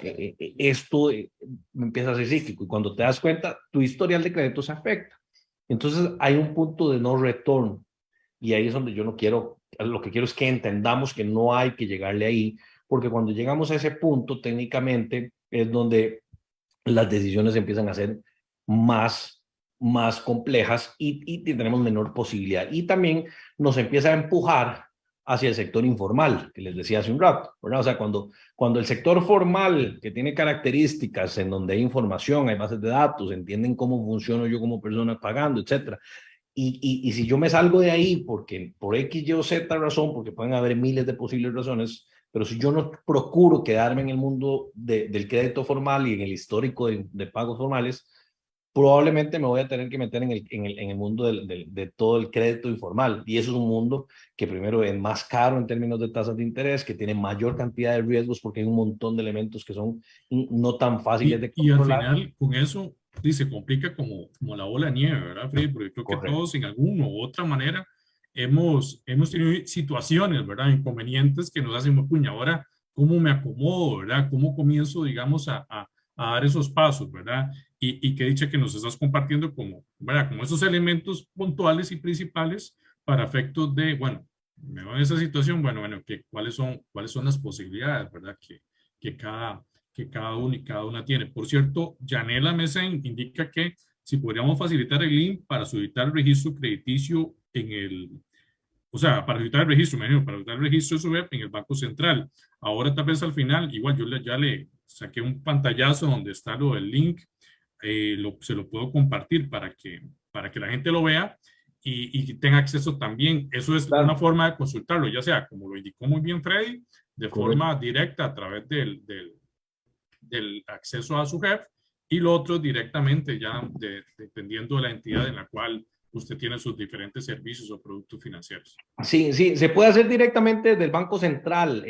Esto empieza a ser cíclico, y cuando te das cuenta, tu historial de crédito se afecta. Entonces hay un punto de no retorno, y ahí es donde yo no quiero, lo que quiero es que entendamos que no hay que llegarle ahí, porque cuando llegamos a ese punto, técnicamente es donde las decisiones empiezan a ser más, más complejas, y tenemos menor posibilidad. Y también nos empieza a empujar hacia el sector informal, que les decía hace un rato, ¿verdad? O sea, cuando el sector formal, que tiene características en donde hay información, hay bases de datos, entienden cómo funciono yo como persona pagando, etcétera, y si yo me salgo de ahí porque por X, Y o Z razón, porque pueden haber miles de posibles razones, pero si yo no procuro quedarme en el mundo del crédito formal y en el histórico de pagos formales, probablemente me voy a tener que meter en el mundo de todo el crédito informal. Y eso es un mundo que primero es más caro en términos de tasas de interés, que tiene mayor cantidad de riesgos porque hay un montón de elementos que son no tan fáciles de Y al controlar. final, con eso, sí, se complica como la bola de nieve, ¿verdad, Freddy? Porque creo que Correcto. todos, en alguna u otra manera, hemos tenido situaciones, ¿verdad? Inconvenientes que nos hacen, puña, ahora, ¿cómo me acomodo, ¿verdad? ¿Cómo comienzo, digamos, a dar esos pasos, ¿verdad? Y qué dicha que nos estás compartiendo como, ¿verdad? Como esos elementos puntuales y principales para efectos de, bueno, me veo en esa situación, bueno, cuáles son las posibilidades, ¿verdad? Que cada uno y cada una tiene. Por cierto, Janela Mesen indica que si podríamos facilitar el link para solicitar el registro crediticio en el, o sea, para solicitar el registro, me imagino, para solicitar el registro de su web en el Banco Central. Ahora tal vez al final, igual ya le saqué un pantallazo donde está lo del link, se lo puedo compartir para que la gente lo vea y tenga acceso también. Eso es una Claro, forma de consultarlo, ya sea, como lo indicó muy bien Freddy, de correcto. forma directa a través del acceso a su jefe, y lo otro directamente ya dependiendo de la entidad en la cual usted tiene sus diferentes servicios o productos financieros. Sí, sí, se puede hacer directamente desde el Banco Central,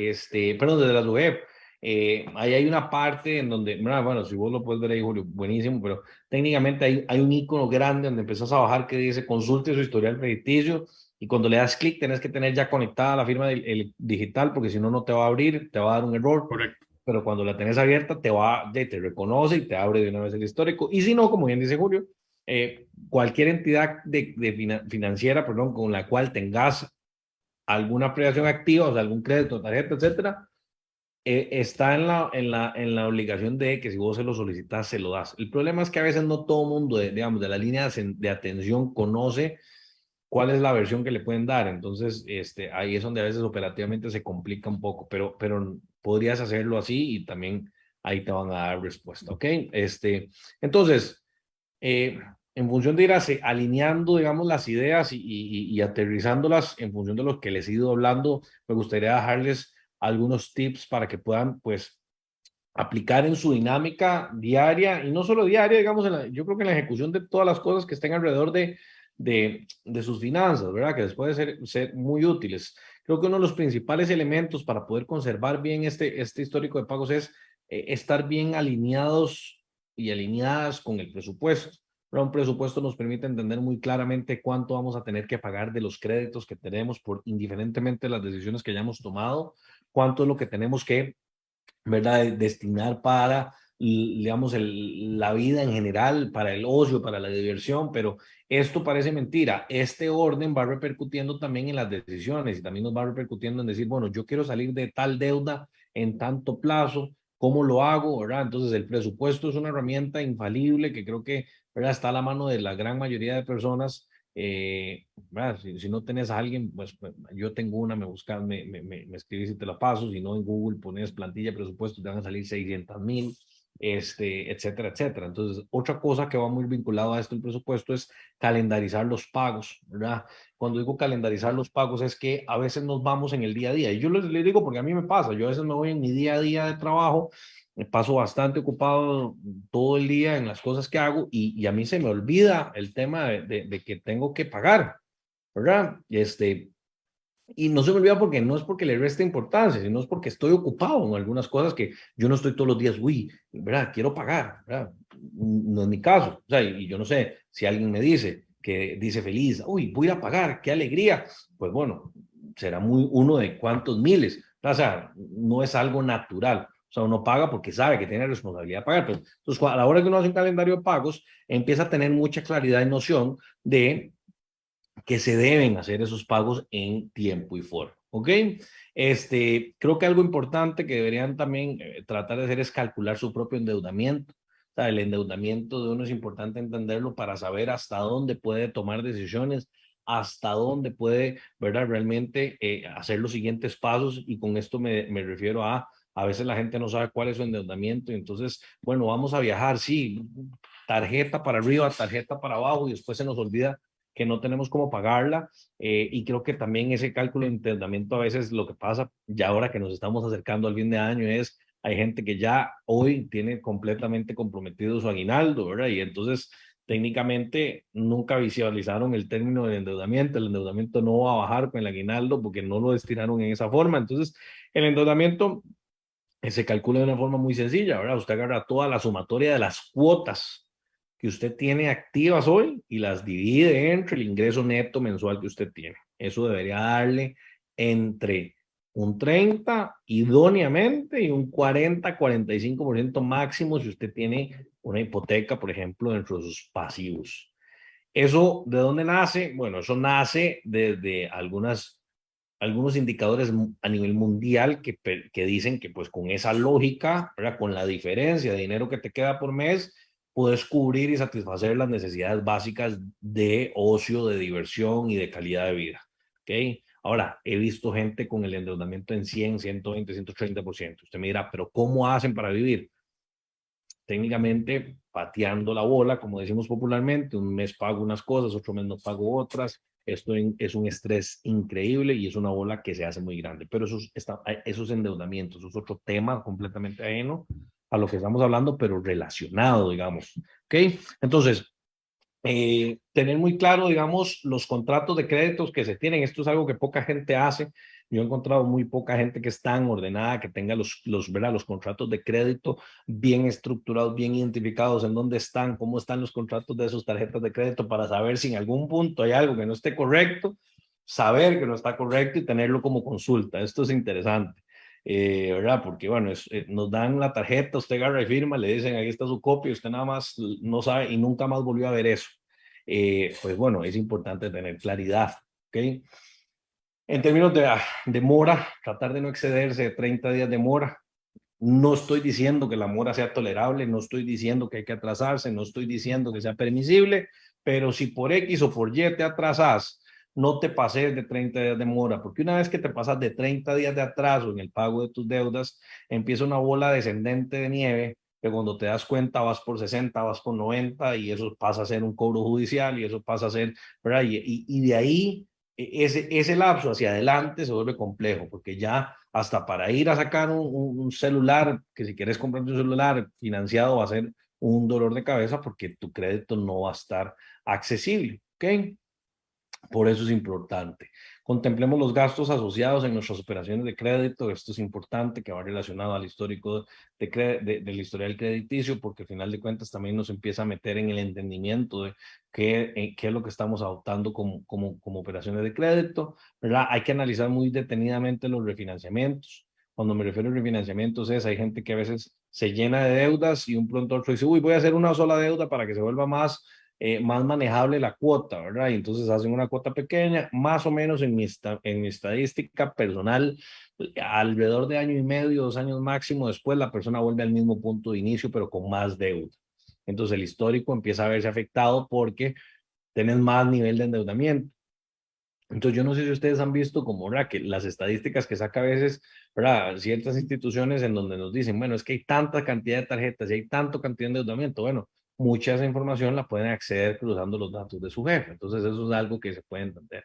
perdón, desde la web. Ahí hay una parte en donde, bueno, si vos lo puedes ver ahí, Julio, buenísimo, pero técnicamente hay un icono grande donde empezás a bajar que dice consulte su historial crediticio, y cuando le das clic tenés que tener ya conectada la firma el digital, porque si no, no te va a abrir, te va a dar un error, Correcto. pero cuando la tenés abierta te reconoce y te abre de una vez el histórico. Y si no, como bien dice Julio, cualquier entidad financiera, perdón, con la cual tengas alguna prestación activa, o sea, algún crédito, tarjeta, etcétera, está en la obligación de que si vos se lo solicitas, se lo das. El problema es que a veces no todo el mundo, digamos, de la línea de atención conoce cuál es la versión que le pueden dar. Entonces, ahí es donde a veces operativamente se complica un poco, pero podrías hacerlo así y también ahí te van a dar respuesta, ¿ok? Entonces, en función de ir alineando, digamos, las ideas y aterrizándolas en función de lo que les he ido hablando, me gustaría dejarles algunos tips para que puedan, pues, aplicar en su dinámica diaria, y no solo diaria, digamos, yo creo que en la ejecución de todas las cosas que estén alrededor de sus finanzas, ¿verdad? Que les puede ser muy útiles. Creo que uno de los principales elementos para poder conservar bien este histórico de pagos es estar bien alineados y alineadas con el presupuesto. Pero un presupuesto nos permite entender muy claramente cuánto vamos a tener que pagar de los créditos que tenemos, por indiferentemente de las decisiones que hayamos tomado, cuánto es lo que tenemos que, ¿verdad?, destinar para, digamos, la vida en general, para el ocio, para la diversión. Pero esto parece mentira. Este orden va repercutiendo también en las decisiones, y también nos va repercutiendo en decir, bueno, yo quiero salir de tal deuda en tanto plazo, ¿cómo lo hago, verdad? Entonces, el presupuesto es una herramienta infalible que creo que, ¿verdad?, está a la mano de la gran mayoría de personas. Si no tenés a alguien, pues yo tengo una, me buscas, me escribís y te la paso. Si no, en Google pones plantilla presupuesto, te van a salir 600,000, etcétera, etcétera. Entonces, otra cosa que va muy vinculado a esto, el presupuesto, es calendarizar los pagos, ¿verdad? Cuando digo calendarizar los pagos es que a veces nos vamos en el día a día, y yo les digo porque a mí me pasa, yo a veces me voy en mi día a día de trabajo, me paso bastante ocupado todo el día en las cosas que hago, y a mí se me olvida el tema de que tengo que pagar, ¿verdad? Y no se me olvida porque no es porque le resta importancia, sino es porque estoy ocupado en algunas cosas que yo no estoy todos los días, uy, ¿verdad? Quiero pagar, ¿verdad? No es mi caso. O sea, y yo no sé si alguien me dice que dice feliz, uy, voy a pagar, qué alegría. Pues bueno, será muy uno de cuántos miles. O sea, no es algo natural. O sea, uno paga porque sabe que tiene responsabilidad de pagar. Pero, entonces, a la hora que uno hace un calendario de pagos, empieza a tener mucha claridad y noción de que se deben hacer esos pagos en tiempo y forma. ¿Ok? Creo que algo importante que deberían también tratar de hacer es calcular su propio endeudamiento. O sea, el endeudamiento de uno es importante entenderlo para saber hasta dónde puede tomar decisiones, hasta dónde puede, ¿verdad? Realmente hacer los siguientes pasos, y con esto me refiero a veces la gente no sabe cuál es su endeudamiento y entonces, bueno, vamos a viajar, sí, tarjeta para arriba, tarjeta para abajo, y después se nos olvida que no tenemos cómo pagarla, y creo que también ese cálculo de endeudamiento a veces lo que pasa, ya ahora que nos estamos acercando al fin de año, es hay gente que ya hoy tiene completamente comprometido su aguinaldo, ¿verdad? Y entonces técnicamente nunca visualizaron el término del endeudamiento. El endeudamiento no va a bajar con el aguinaldo porque no lo destinaron en esa forma. Entonces, el endeudamiento se calcula de una forma muy sencilla, ¿verdad? Usted agarra toda la sumatoria de las cuotas que usted tiene activas hoy y las divide entre el ingreso neto mensual que usted tiene. Eso debería darle entre un 30 idóneamente y un 40-45% máximo si usted tiene una hipoteca, por ejemplo, dentro de sus pasivos. ¿Eso de dónde nace? Bueno, eso nace desde algunos indicadores a nivel mundial que dicen que pues con esa lógica, ¿verdad? Con la diferencia de dinero que te queda por mes, puedes cubrir y satisfacer las necesidades básicas de ocio, de diversión y de calidad de vida. ¿Ok? Ahora, he visto gente con el endeudamiento en 100, 120, 130%. Usted me dirá, pero ¿cómo hacen para vivir? Técnicamente pateando la bola, como decimos popularmente, un mes pago unas cosas, otro mes no pago otras. Esto es un estrés increíble y es una bola que se hace muy grande, pero esos endeudamientos, eso es otro tema completamente ajeno a lo que estamos hablando, pero relacionado, digamos. ¿Ok? Entonces, tener muy claro, digamos, los contratos de créditos que se tienen. Esto es algo que poca gente hace. Yo he encontrado muy poca gente que es tan ordenada, que tenga ¿verdad? Los contratos de crédito bien estructurados, bien identificados, en dónde están, cómo están los contratos de sus tarjetas de crédito, para saber si en algún punto hay algo que no esté correcto, saber que no está correcto y tenerlo como consulta. Esto es interesante. ¿Verdad? Porque, bueno, nos dan la tarjeta, usted agarra y firma, le dicen, aquí está su copia, usted nada más no sabe y nunca más volvió a ver eso. Pues bueno, es importante tener claridad, ¿ok? En términos de mora, tratar de no excederse de 30 días de mora. No estoy diciendo que la mora sea tolerable, no estoy diciendo que hay que atrasarse, no estoy diciendo que sea permisible, pero si por X o por Y te atrasas, no te pases de 30 días de mora, porque una vez que te pasas de 30 días de atraso en el pago de tus deudas, empieza una bola descendente de nieve que cuando te das cuenta vas por 60, vas por 90 y eso pasa a ser un cobro judicial y eso pasa a ser, ¿verdad? Y de ahí ese lapso hacia adelante se vuelve complejo, porque ya hasta para ir a sacar un celular, que si quieres comprar un celular financiado va a ser un dolor de cabeza porque tu crédito no va a estar accesible, ¿ok? Por eso es importante. Contemplemos los gastos asociados en nuestras operaciones de crédito. Esto es importante, que va relacionado al histórico del historial crediticio, porque al final de cuentas también nos empieza a meter en el entendimiento de qué es lo que estamos adoptando como operaciones de crédito, ¿verdad? Hay que analizar muy detenidamente los refinanciamientos. Cuando me refiero a refinanciamientos hay gente que a veces se llena de deudas y un pronto otro dice, uy, voy a hacer una sola deuda para que se vuelva más manejable la cuota, ¿verdad? Y entonces hacen una cuota pequeña, más o menos en mi estadística personal, alrededor de año y medio, 2 años máximo, después la persona vuelve al mismo punto de inicio, pero con más deuda. Entonces el histórico empieza a verse afectado porque tienes más nivel de endeudamiento. Entonces yo no sé si ustedes han visto como, ¿verdad? Que las estadísticas que saca a veces, ¿verdad? Ciertas instituciones en donde nos dicen, bueno, es que hay tanta cantidad de tarjetas y hay tanto cantidad de endeudamiento. Bueno, mucha de esa información la pueden acceder cruzando los datos de su jefe. Entonces eso es algo que se puede entender.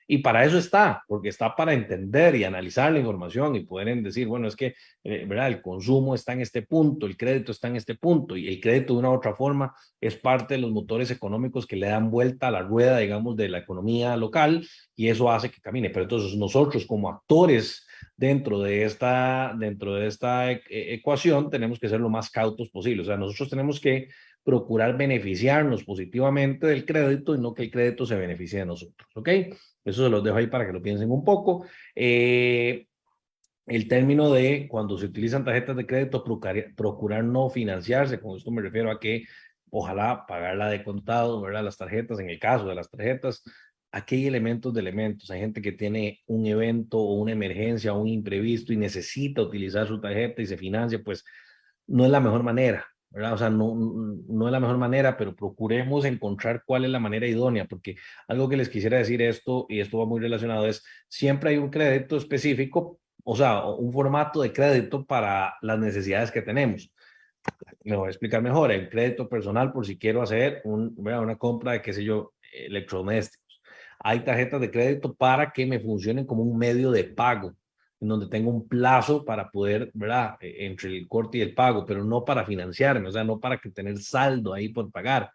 Y para eso está, porque está para entender y analizar la información y poder decir, bueno, es que, ¿verdad? El consumo está en este punto, el crédito está en este punto, y el crédito de una u otra forma es parte de los motores económicos que le dan vuelta a la rueda, digamos, de la economía local, y eso hace que camine. Pero entonces nosotros como actores dentro de esta ecuación tenemos que ser lo más cautos posible. O sea, nosotros tenemos que procurar beneficiarnos positivamente del crédito y no que el crédito se beneficie de nosotros, ¿ok? Eso se los dejo ahí para que lo piensen un poco. El término de cuando se utilizan tarjetas de crédito, procurar no financiarse, con esto me refiero a que ojalá pagarla de contado, ¿verdad? Las tarjetas, en el caso de las tarjetas, aquí hay elementos de elementos. Hay gente que tiene un evento o una emergencia o un imprevisto y necesita utilizar su tarjeta y se financia, pues no es la mejor manera, ¿verdad? O sea, no es la mejor manera, pero procuremos encontrar cuál es la manera idónea, porque algo que les quisiera decir esto, y esto va muy relacionado, es siempre hay un crédito específico, o sea, un formato de crédito para las necesidades que tenemos. Me voy a explicar mejor. El crédito personal por si quiero hacer una compra de, qué sé yo, electrodomésticos. Hay tarjetas de crédito para que me funcionen como un medio de pago, en donde tengo un plazo para poder, ¿verdad? Entre el corte y el pago, pero no para financiarme, o sea, no para que tener saldo ahí por pagar.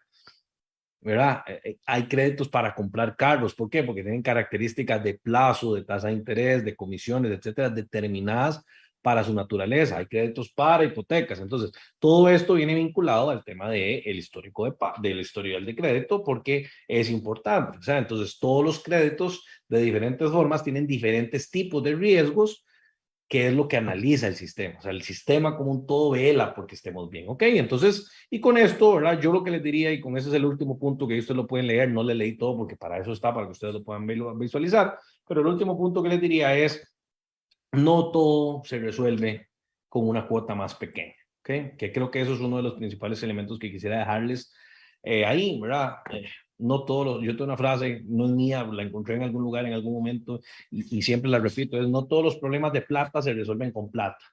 ¿Verdad? Hay créditos para comprar carros. ¿Por qué? Porque tienen características de plazo, de tasa de interés, de comisiones, etcétera, determinadas para su naturaleza. Hay créditos para hipotecas. Entonces, todo esto viene vinculado al tema del histórico del historial de crédito porque es importante. O sea, entonces, todos los créditos de diferentes formas tienen diferentes tipos de riesgos qué es lo que analiza el sistema. O sea, el sistema como un todo vela porque estemos bien, ¿ok? Entonces, y con esto, ¿verdad? Yo lo que les diría, y con ese es el último punto que ustedes lo pueden leer, no le leí todo porque para eso está, para que ustedes lo puedan visualizar, pero el último punto que les diría es, no todo se resuelve con una cuota más pequeña, ¿ok? Que creo que eso es uno de los principales elementos que quisiera dejarles ahí, ¿verdad? No todos los, yo tengo una frase, no es mía, la encontré en algún lugar, en algún momento, y siempre la repito, es no todos los problemas de plata se resuelven con plata,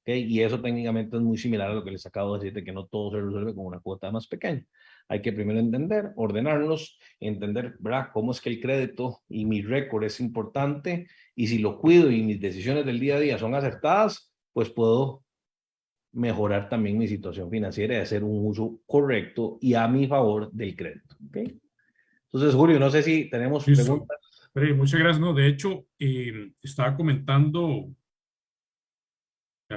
¿ok? Y eso técnicamente es muy similar a lo que les acabo de decir, de que no todo se resuelve con una cuota más pequeña. Hay que primero entender, ordenarlos, entender, ¿verdad? Cómo es que el crédito y mi récord es importante, y si lo cuido y mis decisiones del día a día son acertadas, pues puedo mejorar también mi situación financiera y hacer un uso correcto y a mi favor del crédito. ¿Okay? Entonces, Julio, no sé si tenemos Listo. preguntas. Freddy, muchas gracias. No, de hecho, estaba comentando, ya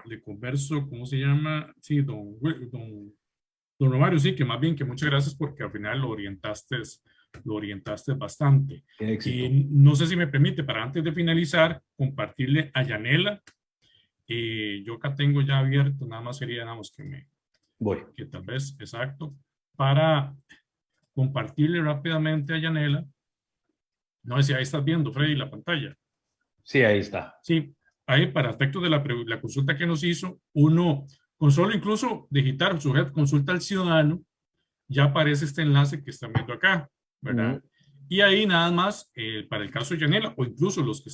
le converso, ¿cómo se llama? Sí, don Romario, sí, que más bien que muchas gracias porque al final lo orientaste bastante. Qué éxito. No sé si me permite, para antes de finalizar, compartirle a Yanela. Yo acá tengo ya abierto, nada más sería, nada más Voy. que tal vez, exacto, para compartirle rápidamente a Yanela. No sé si ahí estás viendo, Freddy, la pantalla. Sí, ahí está. Sí, ahí para efectos de la consulta que nos hizo, uno, con solo incluso digitar sujeto consulta al ciudadano, ya aparece este enlace que están viendo acá, ¿verdad? Y ahí nada más, para el caso de Yanela, o incluso los que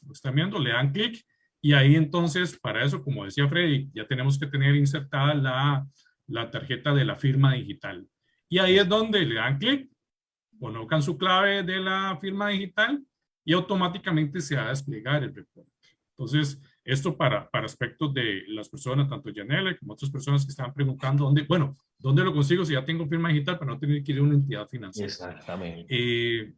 lo están viendo, le dan clic y ahí entonces, para eso, como decía Freddy, ya tenemos que tener insertada la tarjeta de la firma digital. Y ahí es donde le dan clic, colocan su clave de la firma digital y automáticamente se va a desplegar el reporte. Entonces, esto para aspectos de las personas, tanto Yanela como otras personas que estaban preguntando dónde lo consigo si ya tengo firma digital para no tener que ir a una entidad financiera. Exactamente.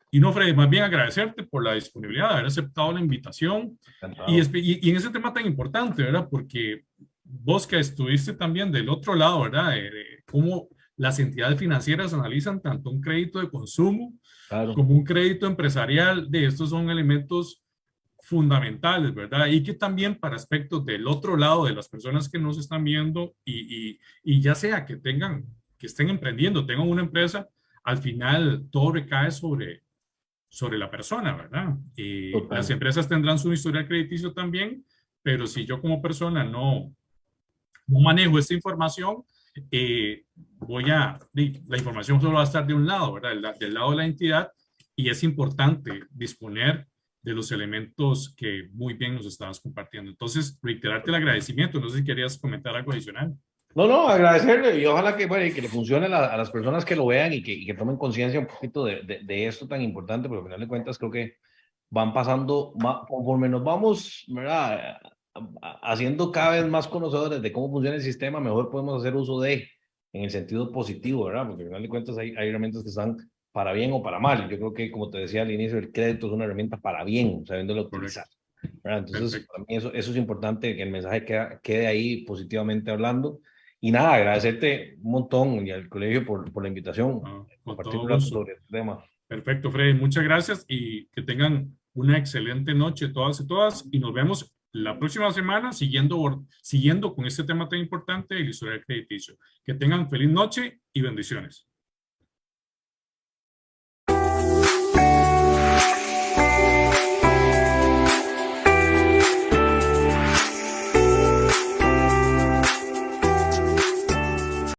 Y no, Freddy, más bien agradecerte por la disponibilidad de haber aceptado la invitación Encantado. y en ese tema tan importante, ¿verdad? Porque vos que estuviste también del otro lado, ¿verdad? De cómo las entidades financieras analizan tanto un crédito de consumo Claro. como un crédito empresarial, de estos son elementos fundamentales, ¿verdad? Y que también para aspectos del otro lado de las personas que nos están viendo y ya sea que estén emprendiendo, tengan una empresa, al final todo recae sobre la persona, ¿verdad? Las Total. empresas tendrán su historial crediticio también, pero si yo como persona no manejo esta información, la información solo va a estar de un lado, ¿verdad? Del lado de la entidad, y es importante disponer de los elementos que muy bien nos estabas compartiendo. Entonces, reiterarte el agradecimiento. No sé si querías comentar algo adicional. No, no, agradecerle y ojalá que, bueno, y que le funcione a las personas que lo vean y que tomen conciencia un poquito de esto tan importante, porque al final de cuentas creo que van pasando, conforme nos vamos, ¿verdad? Haciendo cada vez más conocedores de cómo funciona el sistema, mejor podemos hacer uso en el sentido positivo, ¿verdad? Porque al final de cuentas hay herramientas que están para bien o para mal. Yo creo que, como te decía al inicio, el crédito es una herramienta para bien, sabiéndolo utilizar, Correcto. ¿verdad? Entonces, Perfecto. para mí eso es importante, que el mensaje quede ahí positivamente hablando Y nada, agradecerte un montón y al colegio por la invitación, Con compartir todo un rato gusto. sobre este tema. Perfecto, Freddy. Muchas gracias y que tengan una excelente noche todas y todas. Y nos vemos la próxima semana siguiendo con este tema tan importante, el historial crediticio. Que tengan feliz noche y bendiciones.